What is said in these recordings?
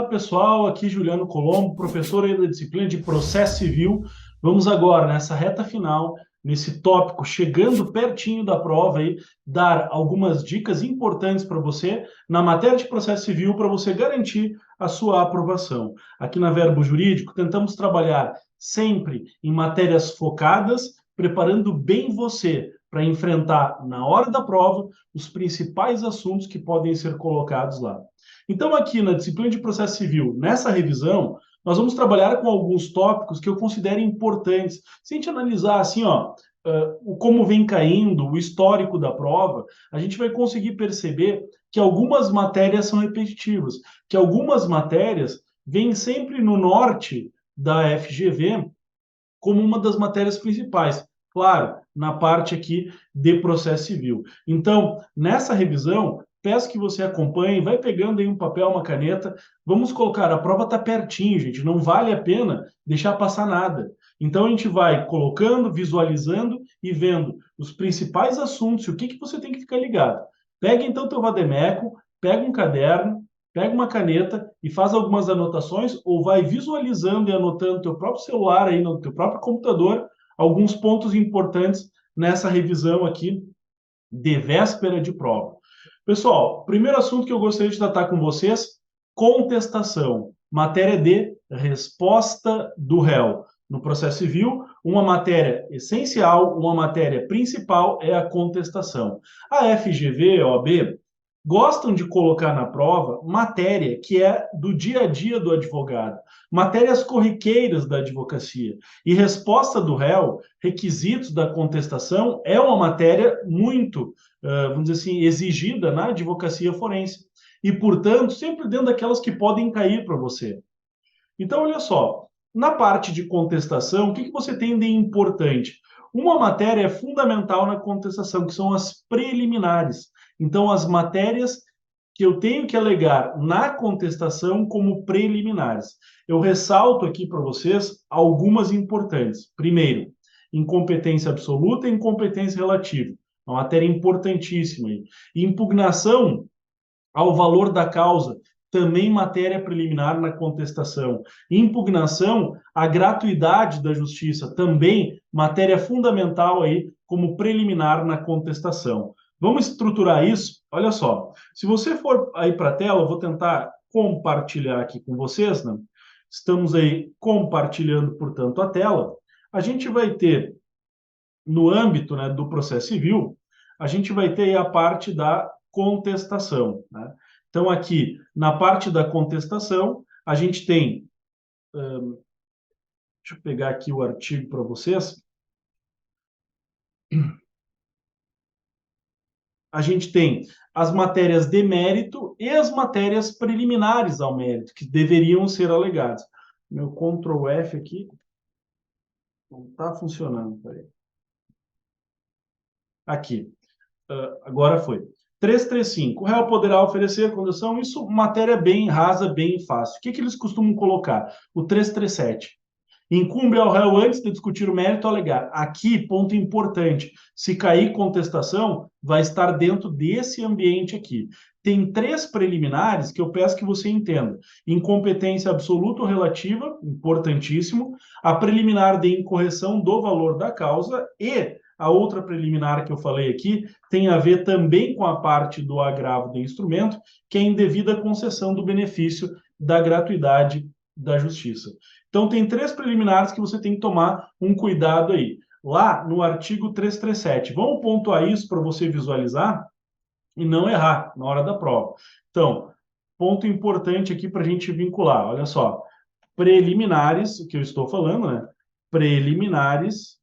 pessoal, aqui Juliano Colombo, professor aí da disciplina de Processo Civil. Vamos agora, nessa reta final, nesse tópico, chegando pertinho da prova aí, dar algumas dicas importantes para você na matéria de Processo Civil para você garantir a sua aprovação. Aqui na Verbo Jurídico, tentamos trabalhar sempre em matérias focadas, preparando bem você para enfrentar, na hora da prova, os principais assuntos que podem ser colocados lá. Então, aqui na disciplina de Processo Civil, nessa revisão, nós vamos trabalhar com alguns tópicos que eu considero importantes. Se a gente analisar assim, como vem caindo, o histórico da prova, a gente vai conseguir perceber que algumas matérias são repetitivas, que algumas matérias vêm sempre no norte da FGV como uma das matérias principais. Claro, na parte aqui de processo civil. Então, nessa revisão, peço que você acompanhe, vai pegando aí um papel, uma caneta, vamos colocar, a prova está pertinho, gente, não vale a pena deixar passar nada. Então, a gente vai colocando, visualizando e vendo os principais assuntos e o que você tem que ficar ligado. Pega, então, teu vademécum, pega um caderno, pega uma caneta e faz algumas anotações ou vai visualizando e anotando no teu próprio celular, aí, no teu próprio computador, alguns pontos importantes nessa revisão aqui de véspera de prova. Pessoal, primeiro assunto que eu gostaria de tratar com vocês, contestação, matéria de resposta do réu. No processo civil, uma matéria essencial, uma matéria principal é a contestação. A FGV, a OAB, gostam de colocar na prova matéria que é do dia a dia do advogado, matérias corriqueiras da advocacia. E resposta do réu, requisitos da contestação, é uma matéria muito, vamos dizer assim, exigida na advocacia forense. E, portanto, sempre dentro daquelas que podem cair para você. Então, olha só, na parte de contestação, o que você tem de importante? Uma matéria é fundamental na contestação, que são as preliminares. Então, as matérias que eu tenho que alegar na contestação como preliminares. Eu ressalto aqui para vocês algumas importantes. Primeiro, incompetência absoluta e incompetência relativa. Uma matéria importantíssima aí. Impugnação ao valor da causa, também matéria preliminar na contestação. Impugnação à gratuidade da justiça, também matéria fundamental aí como preliminar na contestação. Vamos estruturar isso? Olha só, se você for aí para a tela, eu vou tentar compartilhar aqui com vocês, né? Estamos aí compartilhando, portanto, a tela. A gente vai ter, no âmbito, né, do processo civil, a gente vai ter a parte da contestação, né? Então, aqui, na parte da contestação, a gente tem... deixa eu pegar aqui o artigo para vocês. A gente tem as matérias de mérito e as matérias preliminares ao mérito, que deveriam ser alegadas. Meu Ctrl F aqui não está funcionando. Peraí. Aqui. Agora foi. 335. O réu poderá oferecer condução. Isso, matéria bem rasa, bem fácil. O que eles costumam colocar? O 337. Incumbe ao réu, antes de discutir o mérito, alegar. Aqui, ponto importante, se cair contestação, vai estar dentro desse ambiente aqui. Tem 3 preliminares que eu peço que você entenda. Incompetência absoluta ou relativa, importantíssimo. A preliminar de incorreção do valor da causa e a outra preliminar que eu falei aqui tem a ver também com a parte do agravo do instrumento, que é a indevida concessão do benefício da gratuidade da justiça. Então, tem 3 preliminares que você tem que tomar um cuidado aí. Lá no artigo 337. Vamos pontuar isso para você visualizar e não errar na hora da prova. Então, ponto importante aqui para a gente vincular. Olha só. Preliminares, o que eu estou falando, né? Preliminares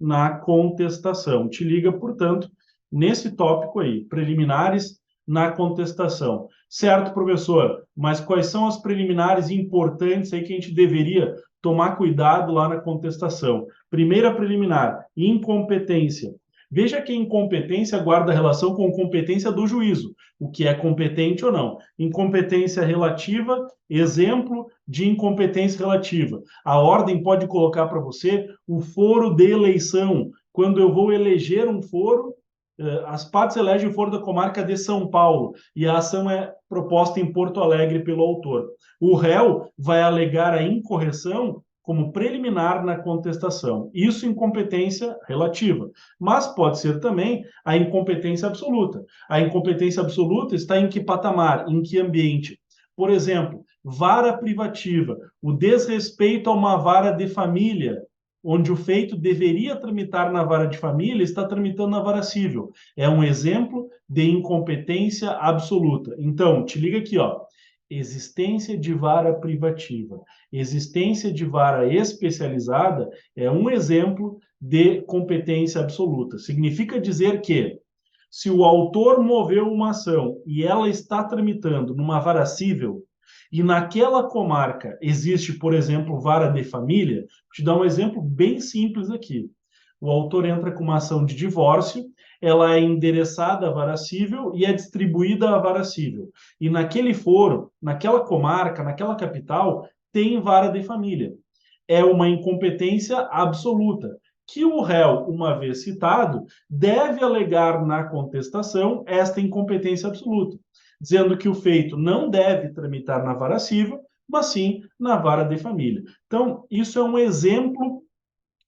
na contestação. Te liga, portanto, nesse tópico aí. Preliminares na contestação. Certo, professor, mas quais são as preliminares importantes aí que a gente deveria tomar cuidado lá na contestação? Primeira preliminar, incompetência. Veja que a incompetência guarda relação com competência do juízo, o que é competente ou não. Incompetência relativa, exemplo de incompetência relativa. A ordem pode colocar para você o foro de eleição. Quando eu vou eleger um foro, As partes elegem o foro da comarca de São Paulo e a ação é proposta em Porto Alegre pelo autor. O réu vai alegar a incorreção como preliminar na contestação. Isso incompetência relativa, mas pode ser também a incompetência absoluta. A incompetência absoluta está em que patamar, em que ambiente? Por exemplo, vara privativa, o desrespeito a uma vara de família, onde o feito deveria tramitar na vara de família, está tramitando na vara civil. É um exemplo de incompetência absoluta. Então, te liga aqui, ó. Existência de vara privativa, existência de vara especializada é um exemplo de competência absoluta. Significa dizer que, se o autor moveu uma ação e ela está tramitando numa vara civil, e naquela comarca existe, por exemplo, vara de família, vou te dar um exemplo bem simples aqui. O autor entra com uma ação de divórcio, ela é endereçada à vara civil e é distribuída à vara civil. E naquele foro, naquela comarca, naquela capital, tem vara de família. É uma incompetência absoluta, que o réu, uma vez citado, deve alegar na contestação esta incompetência absoluta, dizendo que o feito não deve tramitar na vara civil, mas sim na vara de família. Então, isso é um exemplo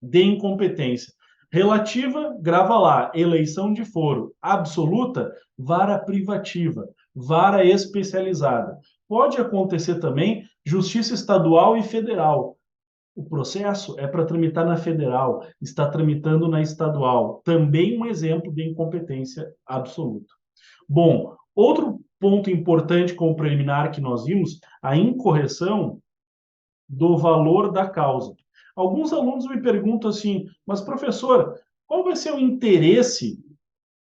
de incompetência. Relativa, grava lá, eleição de foro. Absoluta, vara privativa, vara especializada. Pode acontecer também justiça estadual e federal. O processo é para tramitar na federal, está tramitando na estadual. Também um exemplo de incompetência absoluta. Bom, outro ponto importante com o preliminar que nós vimos, a incorreção do valor da causa. Alguns alunos me perguntam assim, mas professor, qual vai ser o interesse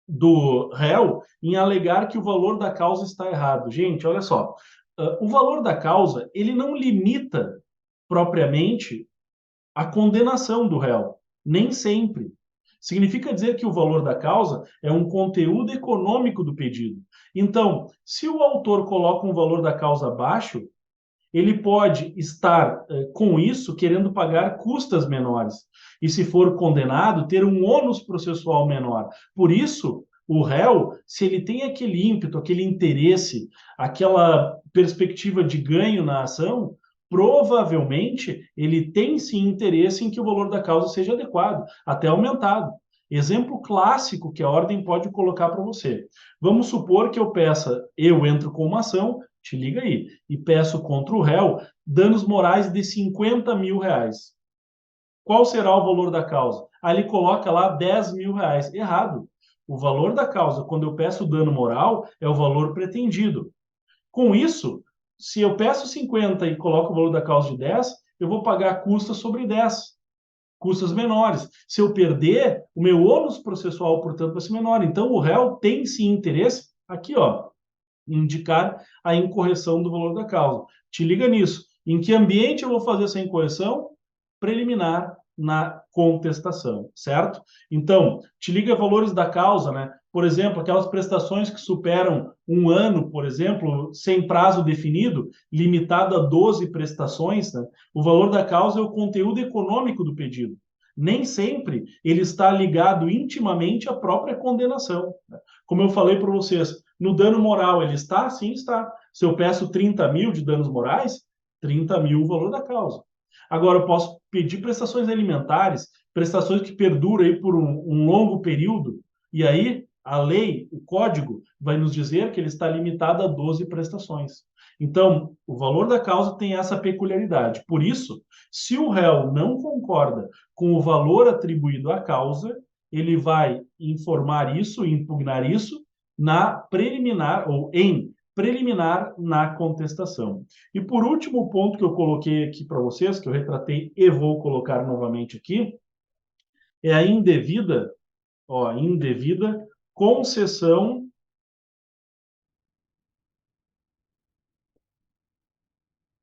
do réu em alegar que o valor da causa está errado? Gente, olha só, o valor da causa, ele não limita propriamente a condenação do réu, nem sempre. Significa dizer que o valor da causa é um conteúdo econômico do pedido. Então, se o autor coloca um valor da causa baixo, ele pode estar, com isso, querendo pagar custas menores. E, se for condenado, ter um ônus processual menor. Por isso, o réu, se ele tem aquele ímpeto, aquele interesse, aquela perspectiva de ganho na ação, provavelmente ele tem sim interesse em que o valor da causa seja adequado, até aumentado. Exemplo clássico que a ordem pode colocar para você. Vamos supor que eu entro com uma ação, te liga aí, e peço contra o réu danos morais de 50 mil reais. Qual será o valor da causa? Aí ele coloca lá 10 mil reais. Errado. O valor da causa, quando eu peço dano moral, é o valor pretendido. Com isso, se eu peço 50 e coloco o valor da causa de 10, eu vou pagar custas sobre 10, custas menores. Se eu perder, o meu ônus processual, portanto, vai ser menor. Então, o réu tem sim interesse, aqui, ó, indicar a incorreção do valor da causa. Te liga nisso. Em que ambiente eu vou fazer essa incorreção? Preliminar na contestação, certo? Então, te liga valores da causa, né? Por exemplo, aquelas prestações que superam um ano, por exemplo, sem prazo definido, limitado a 12 prestações, né? O valor da causa é o conteúdo econômico do pedido. Nem sempre ele está ligado intimamente à própria condenação. Como eu falei para vocês, no dano moral ele está? Sim, está. Se eu peço 30 mil de danos morais, 30 mil o valor da causa. Agora, eu posso pedir prestações alimentares, prestações que perduram aí por um longo período, e aí a lei, o código, vai nos dizer que ele está limitado a 12 prestações. Então, o valor da causa tem essa peculiaridade. Por isso, se o réu não concorda com o valor atribuído à causa, ele vai informar isso, impugnar isso, na preliminar ou em preliminar na contestação. E por último, o ponto que eu coloquei aqui para vocês, que eu retratei e vou colocar novamente aqui, é a indevida concessão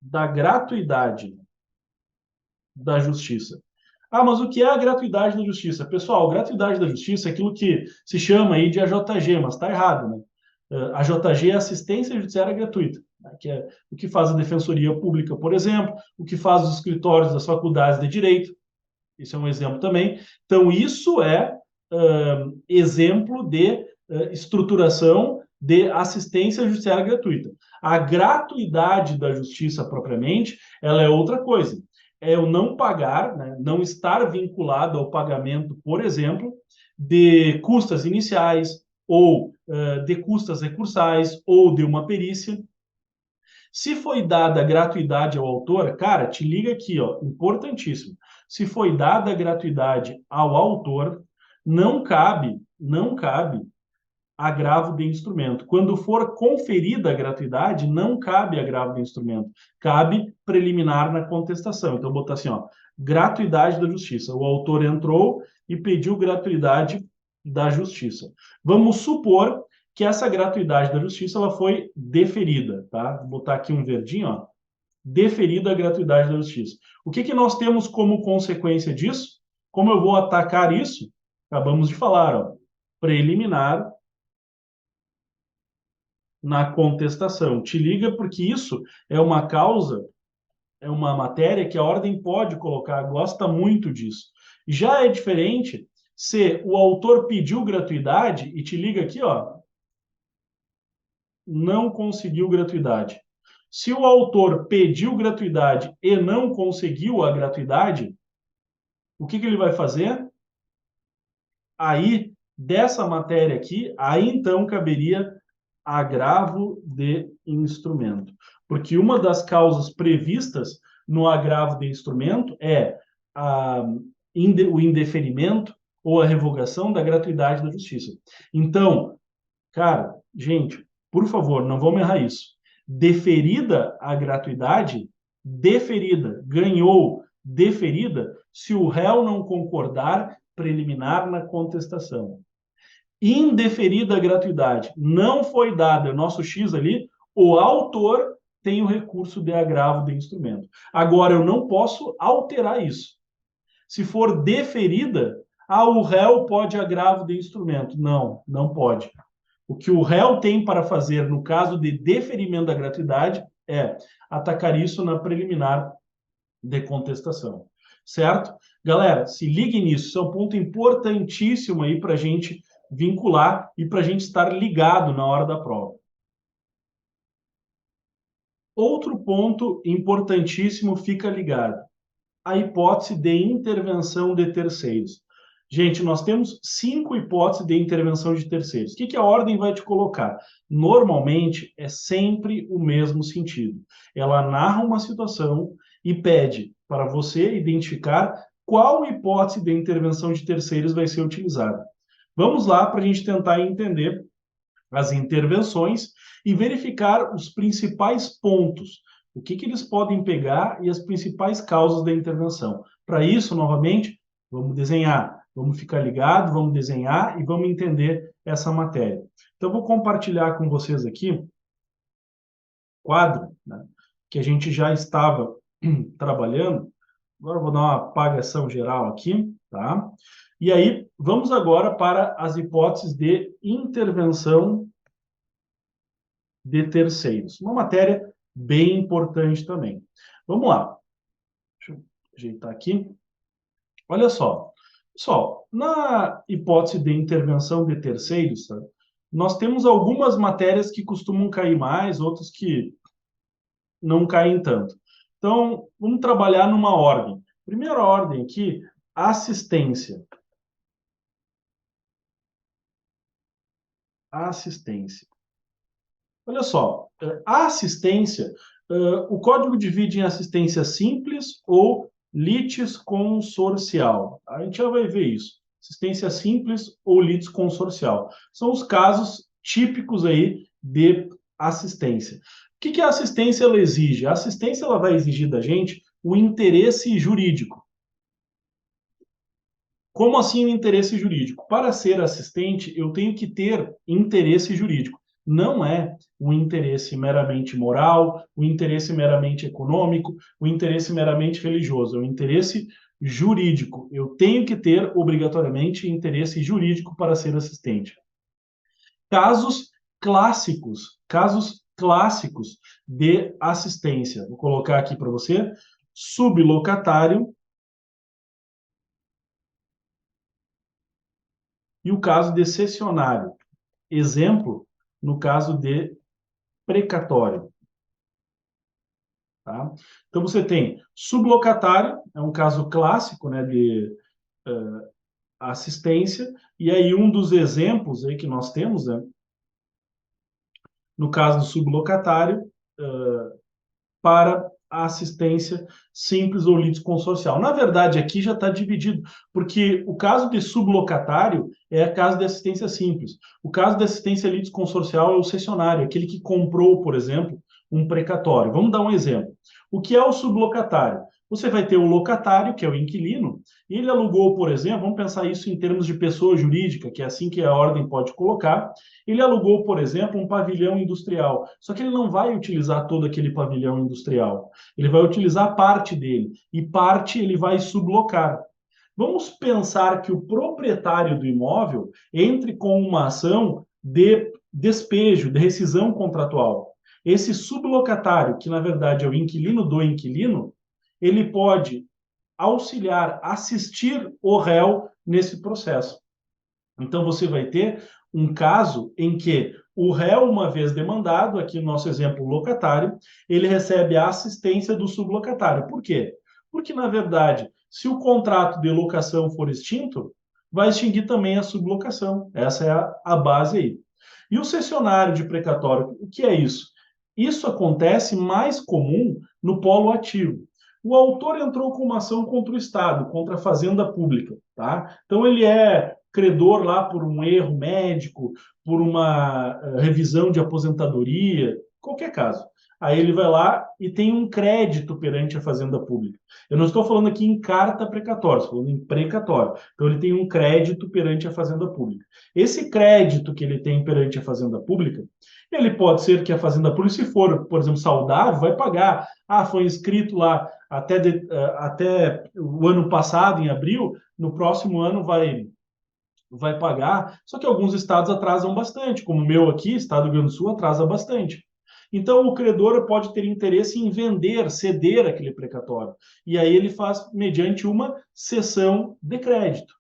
da gratuidade da justiça. Ah, mas o que é a gratuidade da justiça? Pessoal, gratuidade da justiça é aquilo que se chama aí de AJG, mas está errado, né? A JG é assistência judiciária gratuita, né? Que é o que faz a Defensoria Pública, por exemplo, o que faz os escritórios das faculdades de Direito, isso é um exemplo também. Então, isso é exemplo de estruturação de assistência judiciária gratuita. A gratuidade da justiça propriamente, ela é outra coisa. É o não pagar, né, não estar vinculado ao pagamento, por exemplo, de custas iniciais ou de custas recursais ou de uma perícia. Se foi dada gratuidade ao autor, cara, te liga aqui, ó, importantíssimo. Se foi dada gratuidade ao autor, não cabe agravo de instrumento. Quando for conferida a gratuidade, não cabe agravo de instrumento, cabe preliminar na contestação. Então, botar assim, ó, gratuidade da justiça. O autor entrou e pediu gratuidade da justiça. Vamos supor que essa gratuidade da justiça ela foi deferida, tá? Vou botar aqui um verdinho, ó. Deferida a gratuidade da justiça. O que nós temos como consequência disso? Como eu vou atacar isso? Acabamos de falar, ó, preliminar na contestação. Te liga porque isso é uma causa, é uma matéria que a ordem pode colocar, gosta muito disso. Já é diferente se o autor pediu gratuidade e te liga aqui, ó, não conseguiu gratuidade. Se o autor pediu gratuidade e não conseguiu a gratuidade, o que ele vai fazer? Aí, dessa matéria aqui, aí então caberia agravo de instrumento. Porque uma das causas previstas no agravo de instrumento é o indeferimento ou a revogação da gratuidade da justiça. Então, cara, gente, por favor, não vamos errar isso. Deferida a gratuidade, deferida, ganhou, deferida, se o réu não concordar preliminar na contestação. Indeferida a gratuidade, não foi dada, o nosso X ali, o autor tem o recurso de agravo de instrumento. Agora, eu não posso alterar isso. Se for deferida, o réu pode agravo de instrumento. Não, não pode. O que o réu tem para fazer no caso de deferimento da gratuidade é atacar isso na preliminar de contestação. Certo? Galera, se liguem nisso. Isso é um ponto importantíssimo aí para a gente vincular e para a gente estar ligado na hora da prova. Outro ponto importantíssimo, fica ligado. A hipótese de intervenção de terceiros. Gente, nós temos 5 hipóteses de intervenção de terceiros. O que a ordem vai te colocar? Normalmente, é sempre o mesmo sentido. Ela narra uma situação e pede para você identificar qual hipótese de intervenção de terceiros vai ser utilizada. Vamos lá para a gente tentar entender as intervenções e verificar os principais pontos, o que eles podem pegar e as principais causas da intervenção. Para isso, novamente, vamos desenhar, vamos ficar ligado, vamos desenhar e vamos entender essa matéria. Então, vou compartilhar com vocês aqui o quadro, né, que a gente já estava trabalhando. Agora eu vou dar uma apagação geral aqui, tá? E aí, vamos agora para as hipóteses de intervenção de terceiros. Uma matéria bem importante também. Vamos lá. Deixa eu ajeitar aqui. Olha só. Pessoal, na hipótese de intervenção de terceiros, tá, nós temos algumas matérias que costumam cair mais, outras que não caem tanto. Então, vamos trabalhar numa ordem. Primeira ordem aqui, assistência. Assistência. Olha só, a assistência, o código divide em assistência simples ou litisconsorcial. A gente já vai ver isso. Assistência simples ou litisconsorcial. São os casos típicos aí de assistência. O que a assistência ela exige? A assistência ela vai exigir da gente o interesse jurídico. Como assim o interesse jurídico? Para ser assistente, eu tenho que ter interesse jurídico. Não é um interesse meramente moral, um interesse meramente econômico, um interesse meramente religioso. É um interesse jurídico. Eu tenho que ter, obrigatoriamente, interesse jurídico para ser assistente. Casos clássicos de assistência. Vou colocar aqui para você. Sublocatário e o caso de cessionário. Exemplo, no caso de precatório. Tá? Então, você tem sublocatário, é um caso clássico, né, de assistência, e aí um dos exemplos aí que nós temos, né, no caso do sublocatário, para a assistência simples ou litisconsorcial. Na verdade, aqui já está dividido, porque o caso de sublocatário é o caso de assistência simples. O caso de assistência litisconsorcial é o cessionário, aquele que comprou, por exemplo, um precatório. Vamos dar um exemplo. O que é o sublocatário? Você vai ter o locatário, que é o inquilino, e ele alugou, por exemplo, vamos pensar isso em termos de pessoa jurídica, que é assim que a ordem pode colocar. Ele alugou, por exemplo, um pavilhão industrial, só que ele não vai utilizar todo aquele pavilhão industrial. Ele vai utilizar parte dele, e parte ele vai sublocar. Vamos pensar que o proprietário do imóvel entre com uma ação de despejo, de rescisão contratual. Esse sublocatário, que na verdade é o inquilino do inquilino, ele pode auxiliar, assistir o réu nesse processo. Então, você vai ter um caso em que o réu, uma vez demandado, aqui no nosso exemplo locatário, ele recebe a assistência do sublocatário. Por quê? Porque, na verdade, se o contrato de locação for extinto, vai extinguir também a sublocação. Essa é a base aí. E o cessionário de precatório, o que é isso? Isso acontece mais comum no polo ativo. O autor entrou com uma ação contra o Estado, contra a fazenda pública, tá? Então ele é credor lá por um erro médico, por uma revisão de aposentadoria, qualquer caso. Aí ele vai lá e tem um crédito perante a fazenda pública. Eu não estou falando aqui em carta precatória, estou falando em precatório. Então ele tem um crédito perante a fazenda pública. Esse crédito que ele tem perante a fazenda pública, ele pode ser que a fazenda pública, se for, por exemplo, saudável, vai pagar. Ah, foi inscrito lá até o ano passado, em abril, no próximo ano vai pagar, só que alguns estados atrasam bastante, como o meu aqui, estado do Rio Grande do Sul, atrasa bastante. Então, o credor pode ter interesse em vender, ceder aquele precatório. E aí ele faz mediante uma cessão de crédito.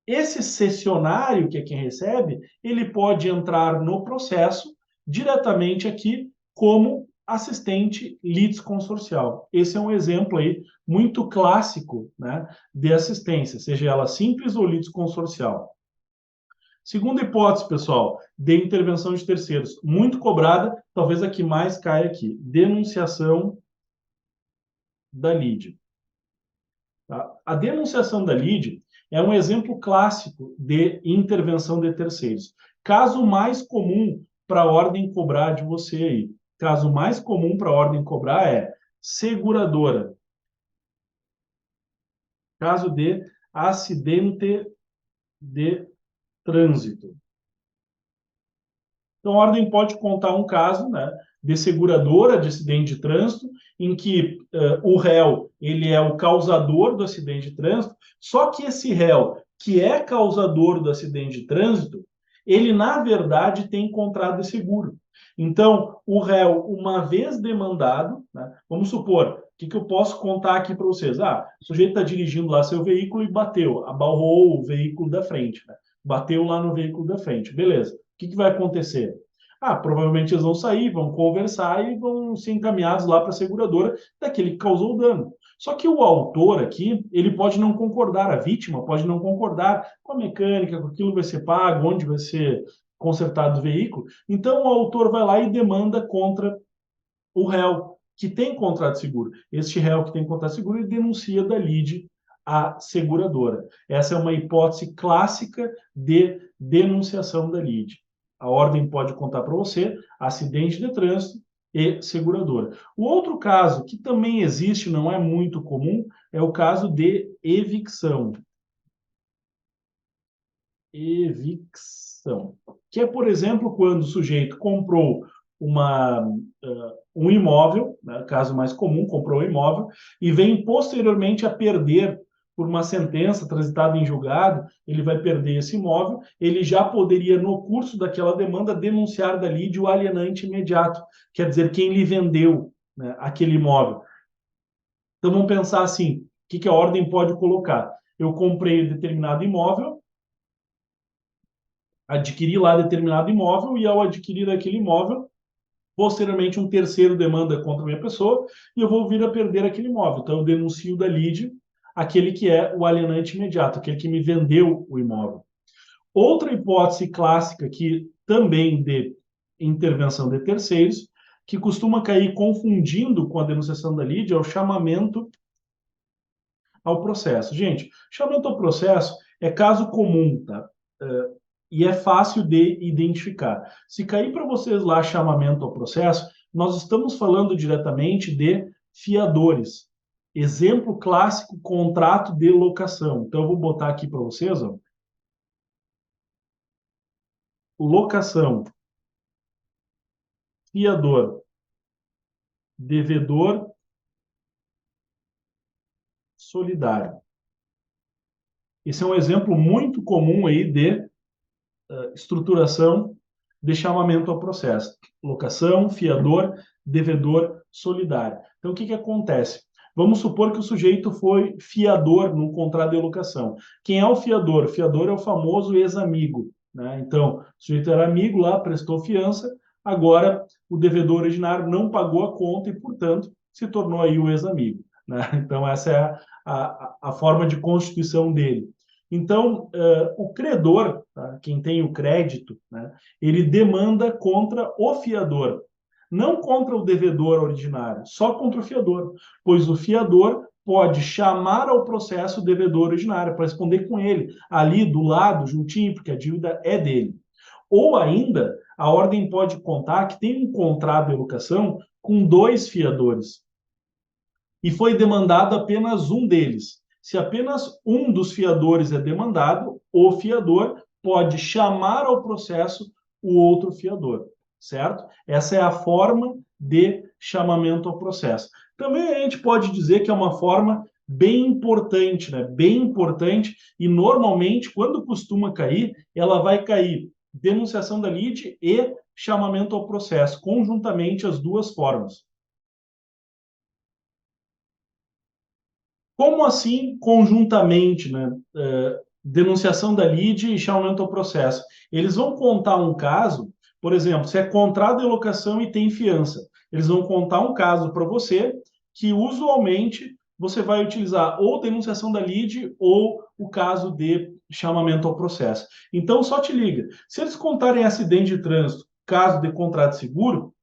Esse cessionário, que é quem recebe, ele pode entrar no processo diretamente aqui como assistente litisconsorcial. Esse é um exemplo aí muito clássico, né, de assistência, seja ela simples ou litisconsorcial. Segunda hipótese, pessoal, de intervenção de terceiros, muito cobrada, talvez a que mais caia aqui, denunciação da lide. Tá? A denunciação da lide é um exemplo clássico de intervenção de terceiros. Caso mais comum para a ordem cobrar de você aí. Caso mais comum para a ordem cobrar é seguradora. Caso de acidente de trânsito. Então, a ordem pode contar um caso, né, de seguradora de acidente de trânsito, em que o réu ele é o causador do acidente de trânsito, só que esse réu, que é causador do acidente de trânsito, ele, na verdade, tem contrato de seguro. Então, o réu, uma vez demandado, né, vamos supor, o que eu posso contar aqui para vocês? Ah, o sujeito está dirigindo lá seu veículo e bateu, abalroou o veículo da frente, né? Bateu lá no veículo da frente, beleza. O que vai acontecer? Ah, provavelmente eles vão sair, vão conversar e vão ser encaminhados lá para a seguradora daquele que causou o dano. Só que o autor aqui, ele pode não concordar, a vítima pode não concordar com a mecânica, com aquilo que vai ser pago, onde vai ser consertado o veículo. Então o autor vai lá e demanda contra o réu que tem contrato de seguro. Este réu que tem contrato de seguro, ele denuncia da lide a seguradora. Essa é uma hipótese clássica de denunciação da lide. A ordem pode contar para você acidente de trânsito e seguradora. O outro caso que também existe, não é muito comum, é o caso de evicção. Evicção. Que é, por exemplo, quando o sujeito comprou um imóvel, né, caso mais comum, comprou um imóvel, e vem posteriormente a perder por uma sentença transitada em julgado, ele vai perder esse imóvel, ele já poderia, no curso daquela demanda, denunciar da lide o alienante imediato, quer dizer, quem lhe vendeu, né, aquele imóvel. Então vamos pensar assim, o que a ordem pode colocar? Eu comprei determinado imóvel, adquiri lá determinado imóvel e ao adquirir aquele imóvel, posteriormente um terceiro demanda contra a minha pessoa e eu vou vir a perder aquele imóvel. Então eu denuncio da lide aquele que é o alienante imediato, aquele que me vendeu o imóvel. Outra hipótese clássica que também de intervenção de terceiros, que costuma cair confundindo com a denunciação da lide, é o chamamento ao processo. Gente, chamamento ao processo é caso comum, tá? E é fácil de identificar. Se cair para vocês lá chamamento ao processo, nós estamos falando diretamente de fiadores. Exemplo clássico, contrato de locação. Então, eu vou botar aqui para vocês, ó. Locação, fiador, devedor, solidário. Esse é um exemplo muito comum aí de estruturação de chamamento ao processo. Locação, fiador, devedor, solidário. Então, o que acontece? Vamos supor que o sujeito foi fiador no contrato de locação. Quem é o fiador? O fiador é o famoso ex-amigo, né? Então, o sujeito era amigo lá, prestou fiança, agora o devedor originário não pagou a conta e, portanto, se tornou aí o ex-amigo, né? Então, essa é a forma de constituição dele. Então, o credor, tá? Quem tem o crédito, né, ele demanda contra o fiador, não contra o devedor originário, só contra o fiador, pois o fiador pode chamar ao processo o devedor originário para responder com ele, ali do lado, juntinho, porque a dívida é dele. Ou ainda, a ordem pode contar que tem um contrato de locação com dois fiadores e foi demandado apenas um deles. Se apenas um dos fiadores é demandado, o fiador pode chamar ao processo o outro fiador, certo? Essa é a forma de chamamento ao processo. Também a gente pode dizer que é uma forma bem importante, né? Bem importante, e normalmente, quando costuma cair, ela vai cair denunciação da lide e chamamento ao processo, conjuntamente as duas formas. Como assim conjuntamente, né? Denunciação da lide e chamamento ao processo. Eles vão contar um caso, por exemplo, se é contrato de locação e tem fiança, eles vão contar um caso para você que usualmente você vai utilizar ou denunciação da lide ou o caso de chamamento ao processo. Então, só te liga, se eles contarem acidente de trânsito, caso de contrato de seguro,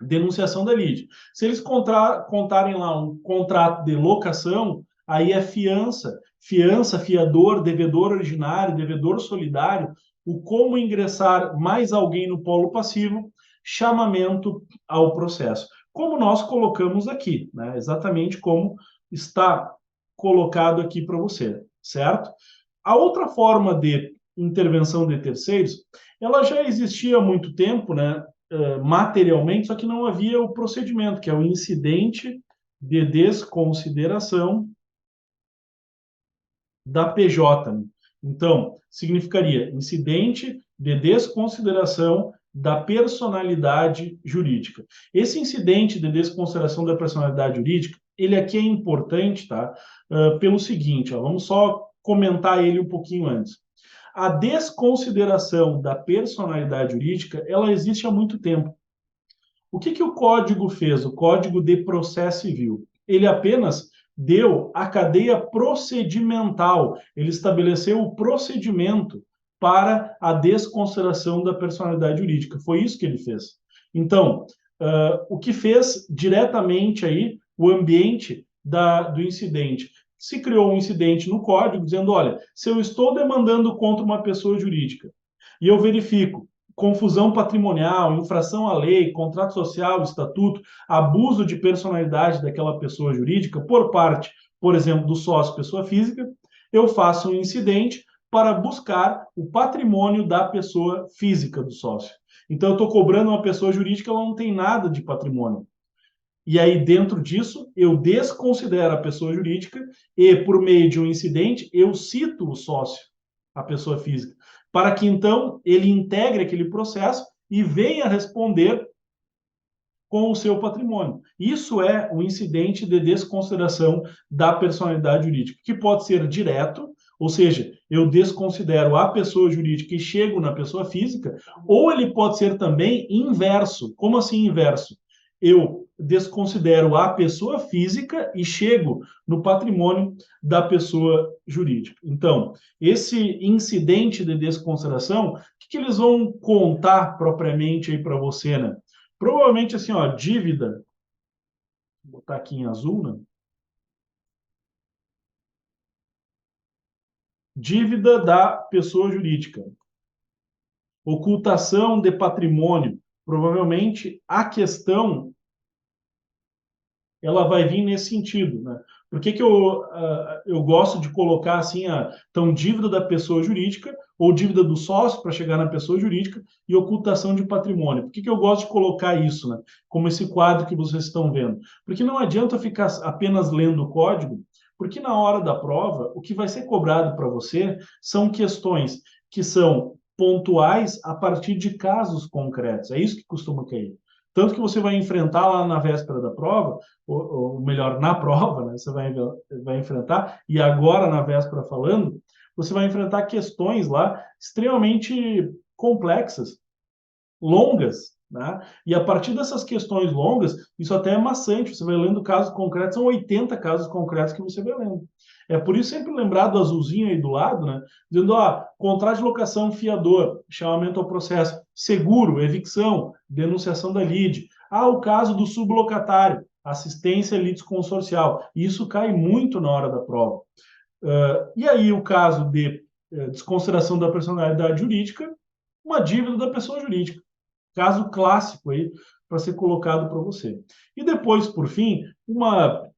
denunciação da lide. Se eles contarem lá um contrato de locação, aí é fiança, fiador, devedor originário, devedor solidário, o como ingressar mais alguém no polo passivo, chamamento ao processo. Como nós colocamos aqui, né? Exatamente como está colocado aqui para você, certo? A outra forma de intervenção de terceiros, ela já existia há muito tempo, né? Materialmente, só que não havia o procedimento, que é o incidente de desconsideração da PJ. Então, significaria incidente de desconsideração da personalidade jurídica. Esse incidente de desconsideração da personalidade jurídica, ele aqui é importante, tá? Pelo seguinte, ó, vamos só comentar ele um pouquinho antes. A desconsideração da personalidade jurídica, ela existe há muito tempo. O que o Código fez? O Código de Processo Civil. Ele apenas deu a cadeia procedimental. Ele estabeleceu o procedimento para a desconsideração da personalidade jurídica. Foi isso que ele fez. Então, o que fez diretamente aí o ambiente do incidente? Se criou um incidente no Código dizendo, olha, se eu estou demandando contra uma pessoa jurídica e eu verifico confusão patrimonial, infração à lei, contrato social, estatuto, abuso de personalidade daquela pessoa jurídica por parte, por exemplo, do sócio pessoa física, eu faço um incidente para buscar o patrimônio da pessoa física do sócio. Então, eu estou cobrando uma pessoa jurídica, ela não tem nada de patrimônio. E aí, dentro disso, eu desconsidero a pessoa jurídica e, por meio de um incidente, eu cito o sócio, a pessoa física, para que, então, ele integre aquele processo e venha responder com o seu patrimônio. Isso é um incidente de desconsideração da personalidade jurídica, que pode ser direto, ou seja, eu desconsidero a pessoa jurídica e chego na pessoa física, ou ele pode ser também inverso. Como assim inverso? Eu desconsidero a pessoa física e chego no patrimônio da pessoa jurídica. Então, esse incidente de desconsideração, o que eles vão contar propriamente aí para você, né? Provavelmente assim, ó, dívida, vou botar aqui em azul, né? Dívida da pessoa jurídica, ocultação de patrimônio. Provavelmente a questão ela vai vir nesse sentido, né? Por que eu gosto de colocar assim então, dívida da pessoa jurídica ou dívida do sócio para chegar na pessoa jurídica e ocultação de patrimônio? Por que eu gosto de colocar isso, né? Como esse quadro que vocês estão vendo? Porque não adianta ficar apenas lendo o código, porque na hora da prova, o que vai ser cobrado para você são questões que são pontuais a partir de casos concretos. É isso que costuma cair. Tanto que você vai enfrentar lá na véspera da prova, ou melhor, na prova, né, você vai enfrentar, e agora na véspera falando, você vai enfrentar questões lá extremamente complexas, longas, né? E a partir dessas questões longas, isso até é maçante, você vai lendo casos concretos, são 80 casos concretos que você vai lendo. É por isso sempre lembrar do azulzinho aí do lado, né? Dizendo, ó, contrato de locação fiador, chamamento ao processo, seguro, evicção, denunciação da lide. Ah, o caso do sublocatário, assistência litisconsorcial. Isso cai muito na hora da prova. E aí o caso de desconsideração da personalidade jurídica, uma dívida da pessoa jurídica. Caso clássico aí para ser colocado para você. E depois, por fim, uma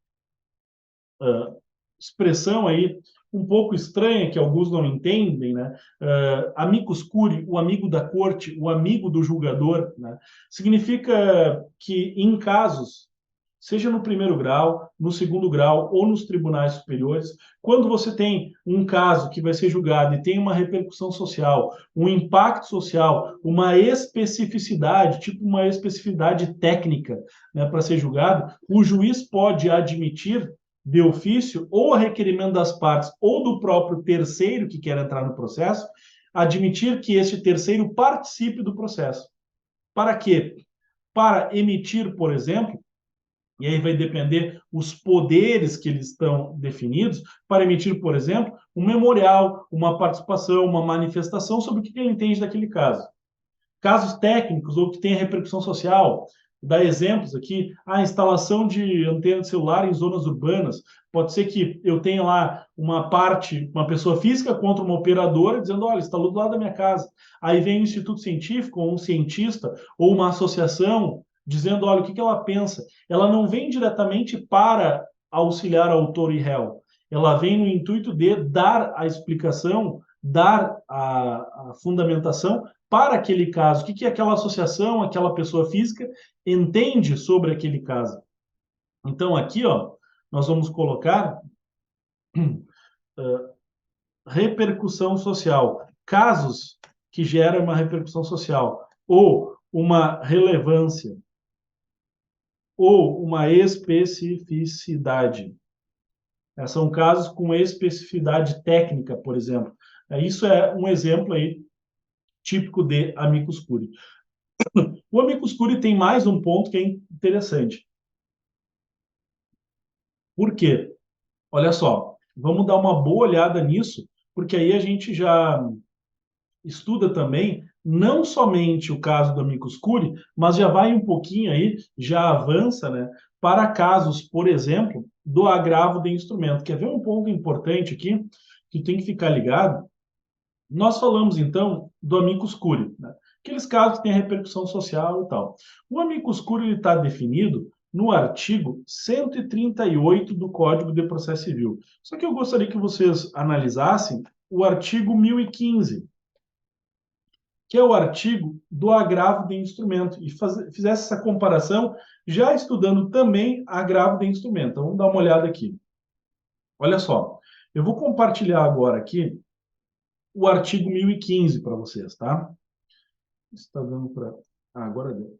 expressão aí um pouco estranha que alguns não entendem, né? Amicus curiae, o amigo da corte, o amigo do julgador, né? Significa que em casos, seja no primeiro grau, no segundo grau ou nos tribunais superiores, quando você tem um caso que vai ser julgado e tem uma repercussão social, um impacto social, uma especificidade, tipo uma especificidade técnica, né, para ser julgado, o juiz pode admitir de ofício ou a requerimento das partes ou do próprio terceiro que quer entrar no processo, admitir que este terceiro participe do processo. Para quê? Para emitir, por exemplo, e aí vai depender os poderes que eles estão definidos, para emitir, por exemplo, um memorial, uma participação, uma manifestação sobre o que ele entende daquele caso. Casos técnicos ou que tenha repercussão social, dar exemplos aqui, a instalação de antena de celular em zonas urbanas. Pode ser que eu tenha lá uma parte, uma pessoa física contra uma operadora, dizendo, olha, instalou do lado da minha casa. Aí vem um instituto científico, ou um cientista, ou uma associação, dizendo, olha, o que ela pensa. Ela não vem diretamente para auxiliar autor e réu. Ela vem no intuito de dar a explicação, dar a fundamentação para aquele caso. O que aquela associação, aquela pessoa física entende sobre aquele caso. Então, aqui, ó, nós vamos colocar repercussão social. Casos que geram uma repercussão social ou uma relevância ou uma especificidade. São casos com especificidade técnica, por exemplo. Isso é um exemplo aí típico de amicus curiae. O amicus curiae tem mais um ponto que é interessante. Por quê? Olha só, vamos dar uma boa olhada nisso, porque aí a gente já estuda também não somente o caso do amicus curiae, mas já vai um pouquinho aí, já avança, né, para casos, por exemplo, do agravo de instrumento. Quer ver um ponto importante aqui que tem que ficar ligado? Nós falamos então do amicus curiae, né? Aqueles casos que têm repercussão social e tal. O amicus curiae está definido no artigo 138 do Código de Processo Civil. Só que eu gostaria que vocês analisassem o artigo 1015, que é o artigo do agravo de instrumento, e fizesse essa comparação, já estudando também agravo de instrumento. Então, vamos dar uma olhada aqui. Olha só, eu vou compartilhar agora aqui o artigo 1015 para vocês, tá? Está dando para... agora deu.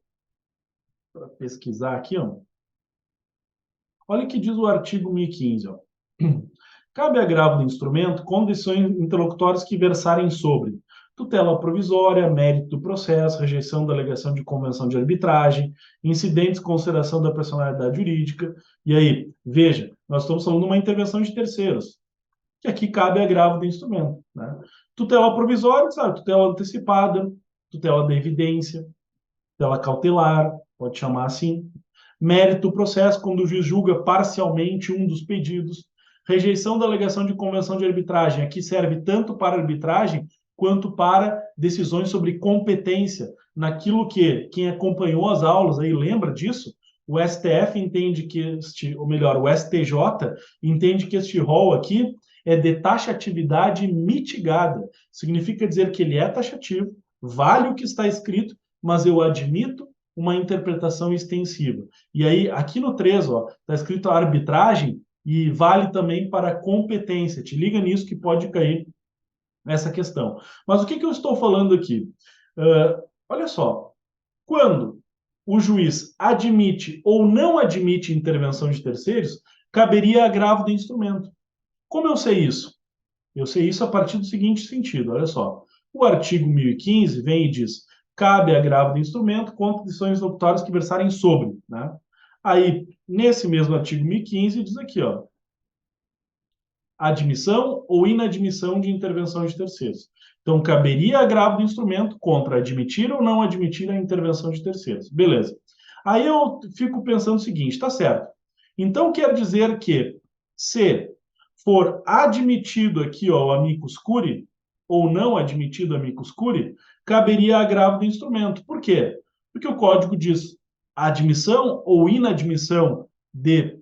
Para pesquisar aqui, ó. Olha o que diz o artigo 1015, ó. Cabe agravo do instrumento com decisões interlocutórias que versarem sobre tutela provisória, mérito do processo, rejeição da alegação de convenção de arbitragem, incidentes de consideração da personalidade jurídica. E aí, veja, nós estamos falando de uma intervenção de terceiros, que aqui cabe agravo do instrumento, né? Tutela provisória, sabe? Tutela antecipada, tutela da evidência, tutela cautelar, pode chamar assim. Mérito do processo, quando o juiz julga parcialmente um dos pedidos. Rejeição da alegação de convenção de arbitragem, aqui serve tanto para arbitragem quanto para decisões sobre competência, naquilo que quem acompanhou as aulas aí lembra disso. O STF entende que ou melhor, o STJ entende que este rol aqui é de taxatividade mitigada. Significa dizer que ele é taxativo, vale o que está escrito, mas eu admito uma interpretação extensiva. E aí, aqui no 3, está escrito arbitragem e vale também para competência. Te liga nisso que pode cair essa questão. Mas o que eu estou falando aqui? Olha só, quando o juiz admite ou não admite intervenção de terceiros, caberia agravo do instrumento. Como eu sei isso? Eu sei isso a partir do seguinte sentido, olha só. O artigo 1015 vem e diz: cabe agravo do instrumento contra decisões locutórias que versarem sobre, né? Aí, nesse mesmo artigo 1015, diz aqui, admissão ou inadmissão de intervenção de terceiros. Então, caberia agravo do instrumento contra admitir ou não admitir a intervenção de terceiros. Beleza. Aí eu fico pensando o seguinte, tá certo. Então, quer dizer que se for admitido aqui o amicus curiae, ou não admitido o amicus curiae, caberia agravo do instrumento. Por quê? Porque o código diz admissão ou inadmissão de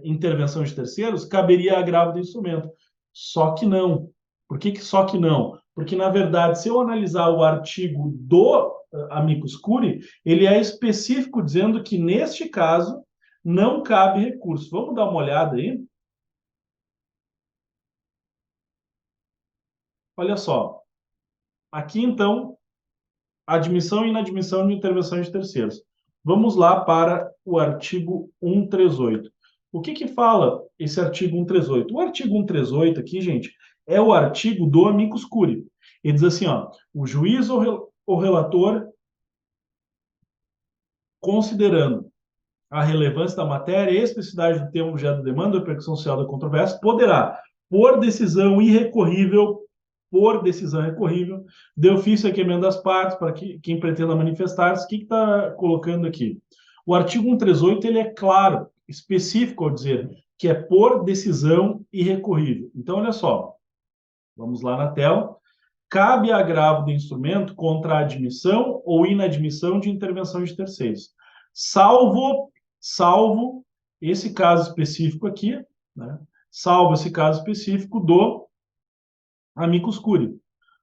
intervenção de terceiros, caberia agravo do instrumento. Só que não. Por que só que não? Porque, na verdade, se eu analisar o artigo do amicus curiae, ele é específico dizendo que, neste caso, não cabe recurso. Vamos dar uma olhada aí? Olha só. Aqui, então, admissão e inadmissão de intervenção de terceiros. Vamos lá para o artigo 138. O que fala esse artigo 138? O artigo 138 aqui, gente, é o artigo do amicus curiae. Ele diz assim, o juiz ou relator, considerando a relevância da matéria e a especificidade do tema objeto da demanda ou repercussão social da controvérsia, poderá, por decisão irrecorrível, de ofício aqui emenda as partes, para quem pretenda manifestar-se. O que está colocando aqui? O artigo 138, ele é claro, específico ao dizer que é por decisão irrecorrível. Então, olha só, vamos lá na tela. Cabe agravo do instrumento contra a admissão ou inadmissão de intervenção de terceiros, salvo esse caso específico aqui, né? Salvo esse caso específico do amicus curiae.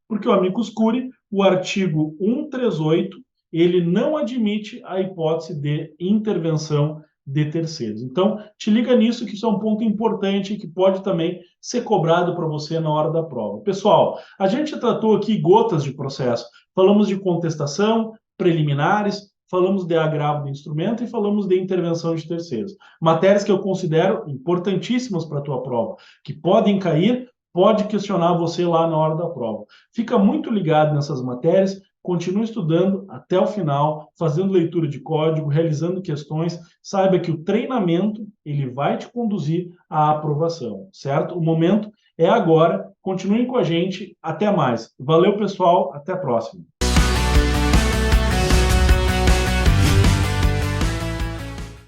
Porque o amicus curiae, o artigo 138, ele não admite a hipótese de intervenção de terceiros. Então, te liga nisso, que isso é um ponto importante que pode também ser cobrado para você na hora da prova. Pessoal, a gente tratou aqui gotas de processo. Falamos de contestação, preliminares, falamos de agravo do instrumento e falamos de intervenção de terceiros. Matérias que eu considero importantíssimas para a tua prova, que podem cair, pode questionar você lá na hora da prova. Fica muito ligado nessas matérias, continue estudando até o final, fazendo leitura de código, realizando questões. Saiba que o treinamento, ele vai te conduzir à aprovação, certo? O momento é agora. Continuem com a gente. Até mais. Valeu, pessoal. Até a próxima.